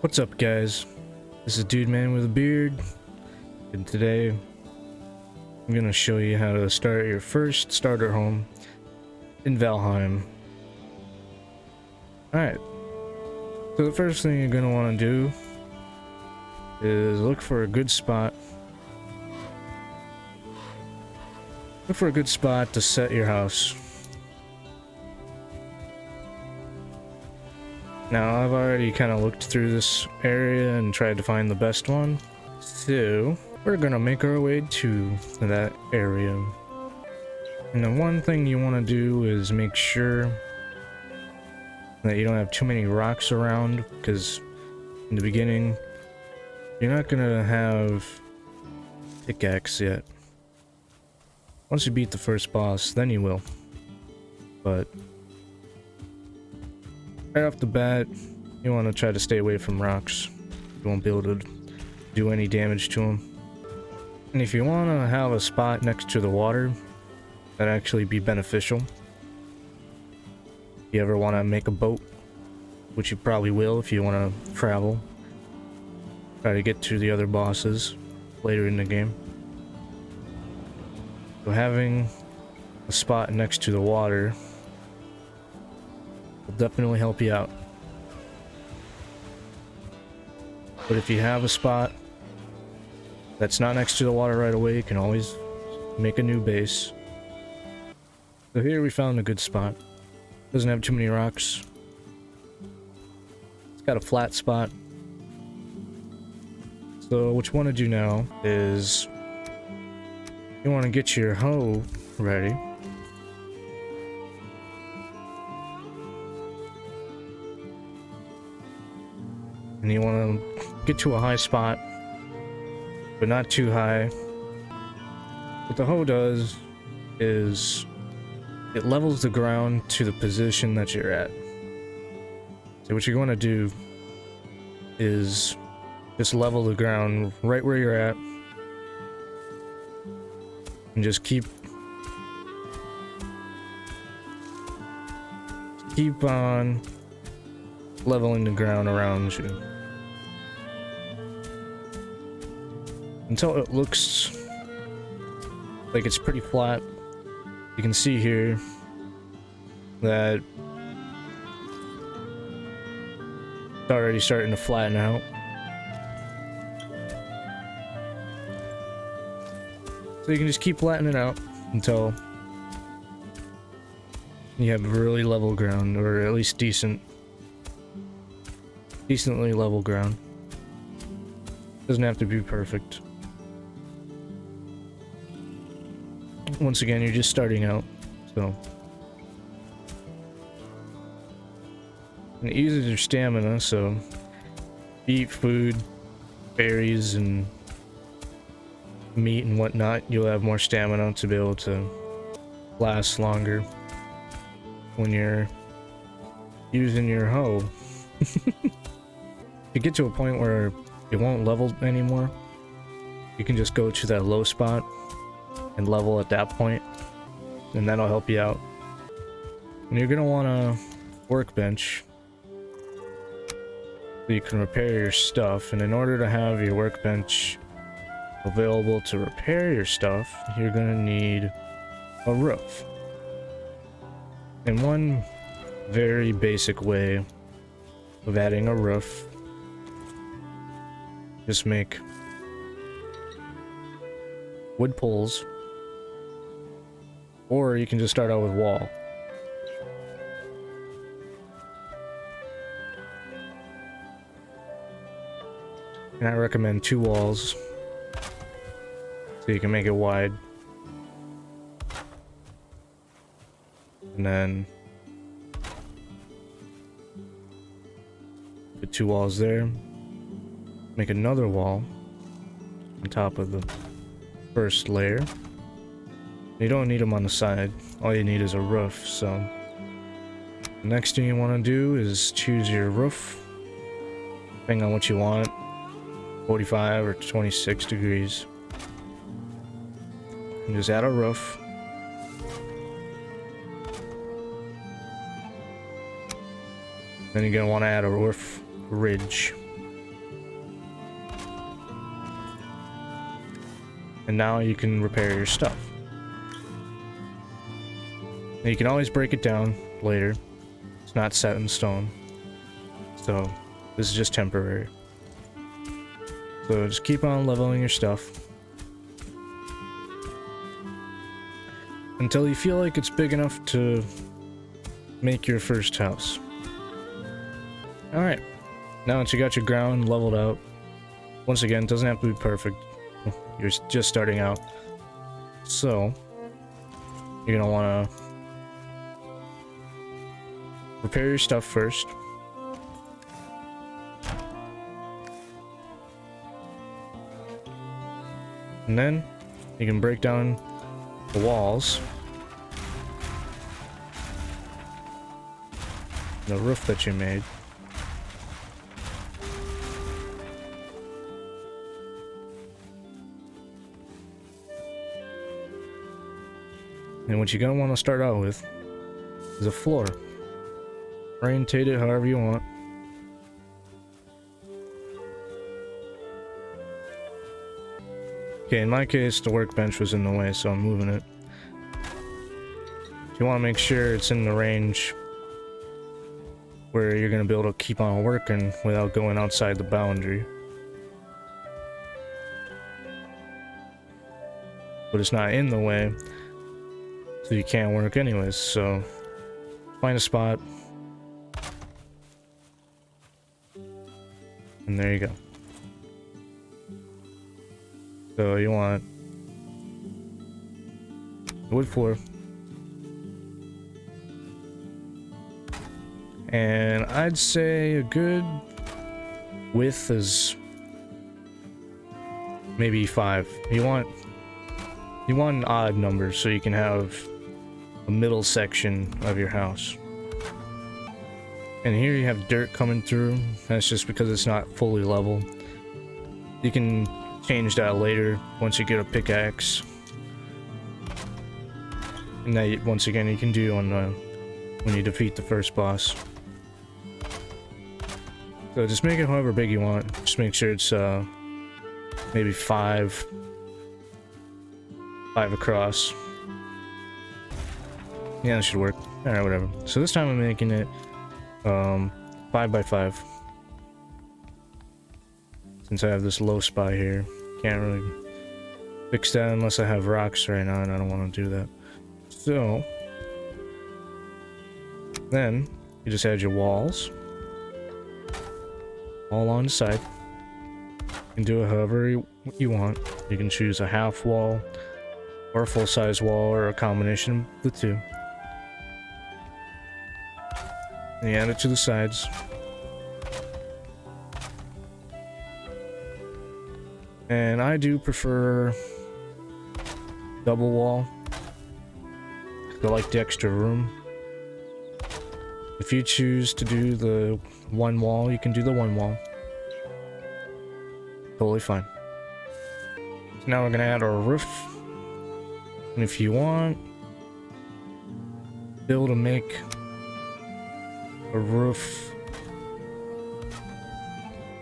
What's up, guys? This is Dude Man with a Beard, and today I'm gonna show you how to start your first starter home in Valheim. Alright, so the first thing you're gonna want to do is look for a good spot. Look for a good spot to set your house. Now, I've already kind of looked through this area and tried to find the best one. So, we're gonna make our way to that area. And the one thing you want to do is make sure that you don't have too many rocks around, because in the beginning, you're not gonna have pickaxe yet. Once you beat the first boss, then you will. But right off the bat, you want to try to stay away from rocks. You won't be able to do any damage to them. And if you want to have a spot next to the water, that'd actually be beneficial. If you ever want to make a boat, which you probably will if you want to travel, try to get to the other bosses later in the game. So having a spot next to the water will definitely help you out. But if you have a spot that's not next to the water right away, you can always make a new base. So here we found a good spot. Doesn't have too many rocks. It's got a flat spot. So what you want to do now is you want to get your hoe ready. And you want to get to a high spot, but not too high. What the hoe does is it levels the ground to the position that you're at. So what you're going to do is just level the ground right where you're at, and just keep on leveling the ground around you until it looks like it's pretty flat. You can see here that it's already starting to flatten out. So you can just keep flattening it out until you have really level ground, or at least decently level ground. Doesn't have to be perfect. Once again, you're just starting out, so. And it uses your stamina, so eat food, berries, and meat and whatnot, you'll have more stamina to be able to last longer when you're using your hoe. If you get to a point where it won't level anymore, you can just go to that low spot and level at that point, and that'll help you out. And you're gonna want a workbench so you can repair your stuff. And in order to have your workbench available to repair your stuff, you're gonna need a roof. And one very basic way of adding a roof, just make wood poles, or you can just start out with wall. And I recommend 2 walls so you can make it wide. And then put 2 walls there. Make another wall on top of the first layer. You don't need them on the side. All you need is a roof. So the next thing you want to do is choose your roof, depending on what you want, 45 or 26 degrees. And just add a roof. Then you're going to want to add a roof ridge. And now you can repair your stuff. Now you can always break it down later. It's not set in stone. So this is just temporary. So just keep on leveling your stuff until you feel like it's big enough to make your first house. Alright, now that you got your ground leveled out, once again, it doesn't have to be perfect. You're just starting out. So, you're gonna wanna repair your stuff first. And then, you can break down the walls. The roof that you made. And what you're gonna want to start out with is a floor. Orientate it however you want. Okay, in my case, the workbench was in the way, so I'm moving it. You want to make sure it's in the range where you're gonna be able to keep on working without going outside the boundary. But it's not in the way, so you can't work anyways, so find a spot. And there you go. So you want wood floor. And I'd say a good width is maybe 5. You want an odd number so you can have a middle section of your house. And here you have dirt coming through. That's just because it's not fully level. You can change that later once you get a pickaxe. And that, once again, you can do on when you defeat the first boss. So just make it however big you want. Just make sure it's maybe 5 across. Yeah, that should work. Alright, whatever. So this time I'm making it 5 by 5. Since I have this low spot here. Can't really fix that unless I have rocks right now, and I don't want to do that. So then you just add your walls all on the side. You can do it however you want. You can choose a half wall or a full-size wall or a combination of the two. And you add it to the sides. And I do prefer double wall. I like the extra room. If you choose to do the one wall, you can do the one wall. Totally fine. So now we're gonna add our roof. And if you want, be able to make a roof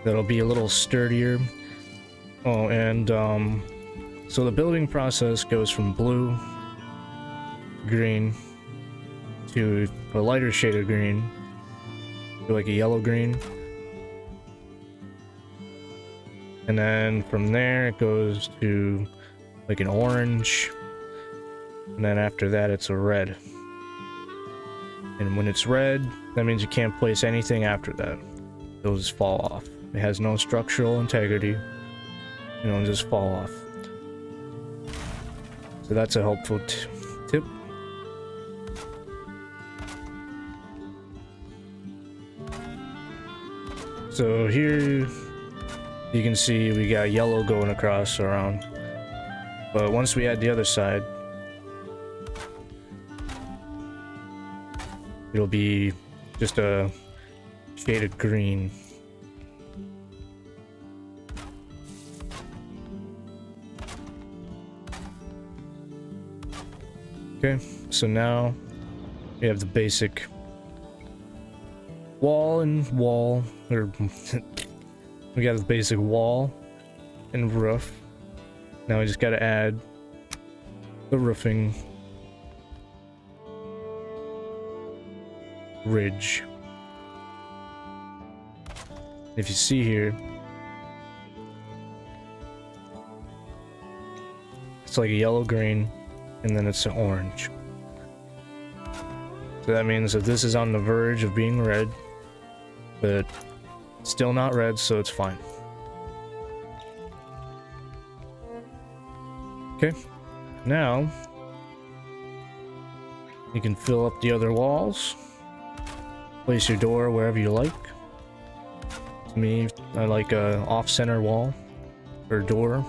that'll be a little sturdier. Oh, and so the building process goes from blue, green, to a lighter shade of green, to like a yellow green. And then from there it goes to like an orange. And then after that it's a red. And when it's red, that means you can't place anything after that. It'll just fall off. It has no structural integrity. It'll just fall off. So that's a helpful tip. So here you can see we got yellow going across around. But once we add the other side, it'll be just a shade of green. Okay, so now we have the basic wall and wall, or we got the basic wall and roof. Now we just gotta add the roofing ridge. If you see here, it's like a yellow green and then it's an orange. So that means that this is on the verge of being red, but still not red, so it's fine. Okay, now you can fill up the other walls, place your door wherever you like. To me, I like a off-center wall or door.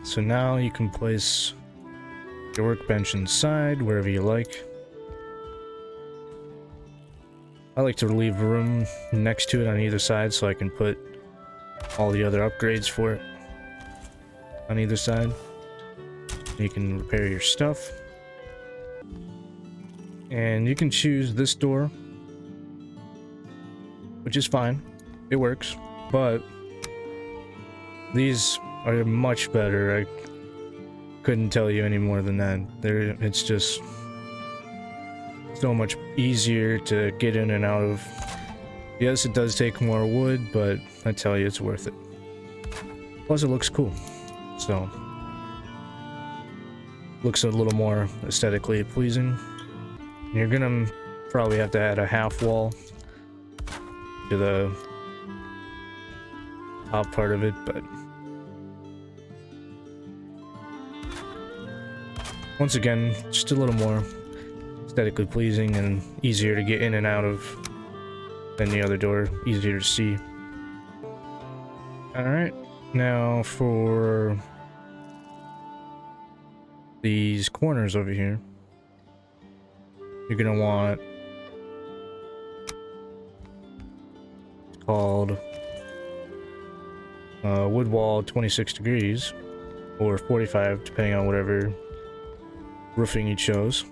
So now you can place your workbench inside wherever you like. I like to leave room next to it on either side so I can put all the other upgrades for it on either side. You can repair your stuff. And you can choose this door, which is fine. It works. But these are much better. I couldn't tell you any more than that. It's just so much easier to get in and out of. Yes, it does take more wood, but I tell you, it's worth it. Plus, it looks cool. So, looks a little more aesthetically pleasing. You're gonna probably have to add a half wall to the top part of it, but once again, just a little more aesthetically pleasing and easier to get in and out of than the other door, easier to see. Alright, now for these corners over here, you're gonna want, it's called wood wall 26 degrees or 45 depending on whatever roofing you chose.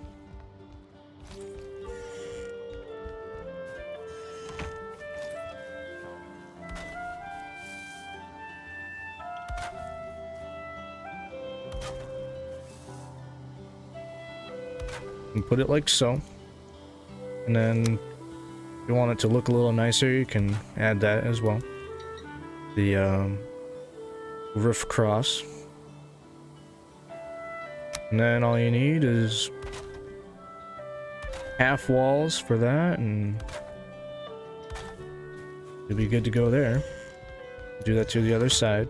And put it like so, and then if you want it to look a little nicer, you can add that as well. The roof cross, and then all you need is half walls for that, and you'll be good to go there. Do that to the other side.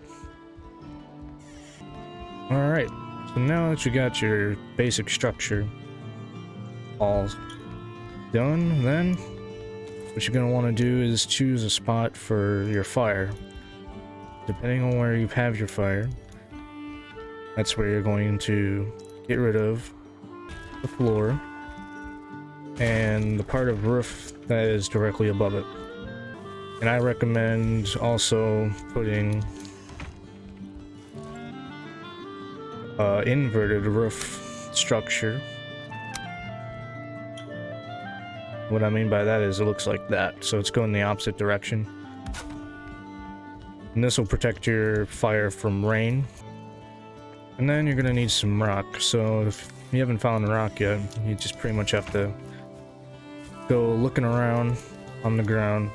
All right, so now that you got your basic structure all done, then what you're going to want to do is choose a spot for your fire. Depending on where you have your fire, that's where you're going to get rid of the floor and the part of roof that is directly above it. And I recommend also putting inverted roof structure. What I mean by that is it looks like that, so it's going the opposite direction. And this will protect your fire from rain. And then you're gonna need some rock, so if you haven't found rock yet, you just pretty much have to go looking around on the ground.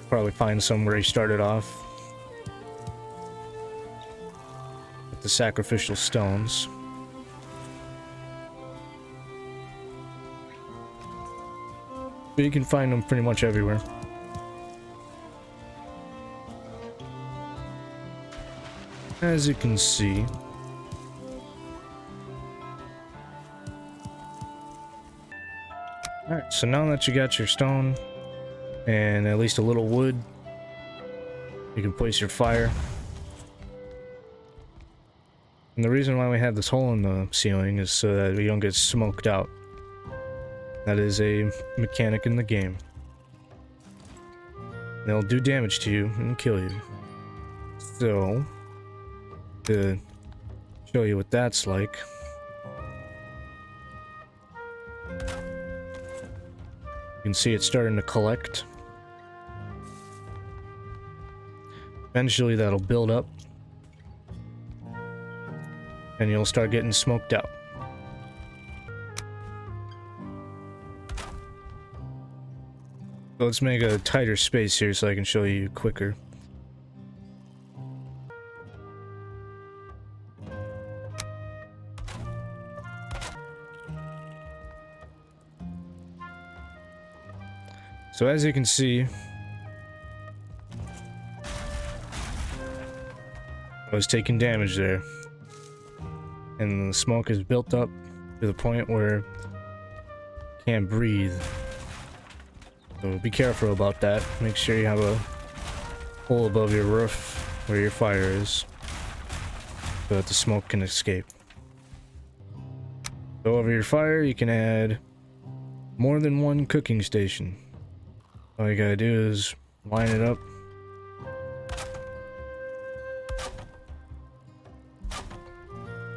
Probably find somewhere you started off with the sacrificial stones. But you can find them pretty much everywhere. As you can see, alright, so now that you got your stone and at least a little wood, you can place your fire. And the reason why we have this hole in the ceiling is so that we don't get smoked out. That is a mechanic in the game. They'll do damage to you and kill you. So, to show you what that's like, you can see it's starting to collect. Eventually that'll build up and you'll start getting smoked out. So let's make a tighter space here so I can show you quicker. So as you can see, I was taking damage there, and the smoke is built up to the point where I can't breathe. So be careful about that. Make sure you have a hole above your roof where your fire is, so that the smoke can escape. So over your fire, you can add more than one cooking station. All you gotta do is line it up.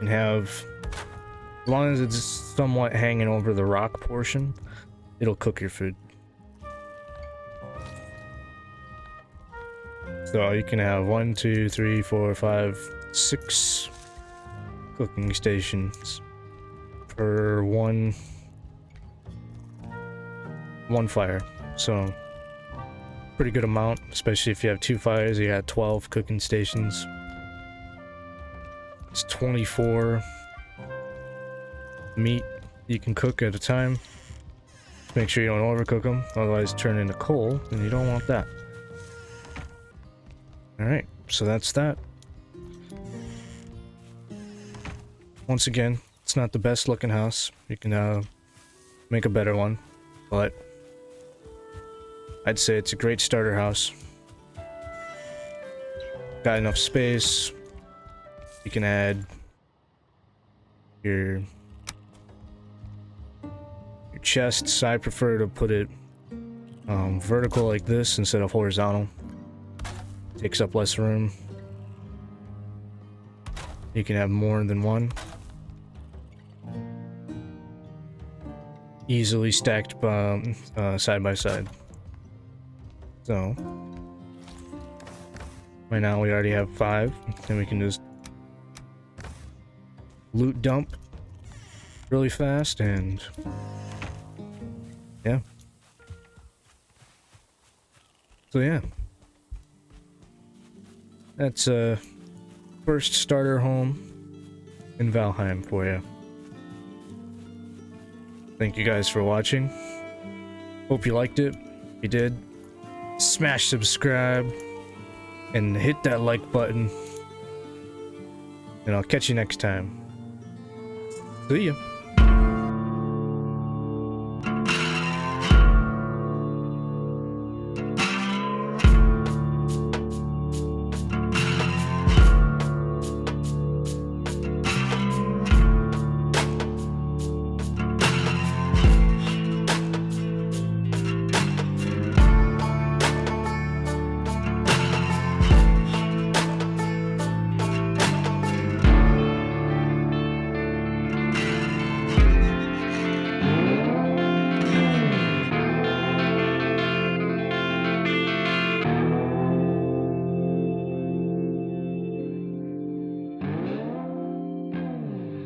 And have, as long as it's somewhat hanging over the rock portion, it'll cook your food. So you can have 1, 2, 3, 4, 5, 6 cooking stations per one fire. So pretty good amount, especially if you have 2 fires. You got 12 cooking stations. It's 24 meat you can cook at a time. Just make sure you don't overcook them, otherwise turn into coal, and you don't want that. Alright, so that's that. Once again, it's not the best looking house. You can make a better one, but I'd say it's a great starter house. Got enough space. You can add your chests. I prefer to put it vertical like this instead of horizontal. Takes up less room. You can have more than one. Easily stacked side by side. So right now we already have 5, and we can just loot dump really fast, and yeah. So yeah, that's a first starter home in Valheim for you. Thank you guys for watching. Hope you liked it. If you did, smash subscribe and hit that like button, and I'll catch you next time. See ya.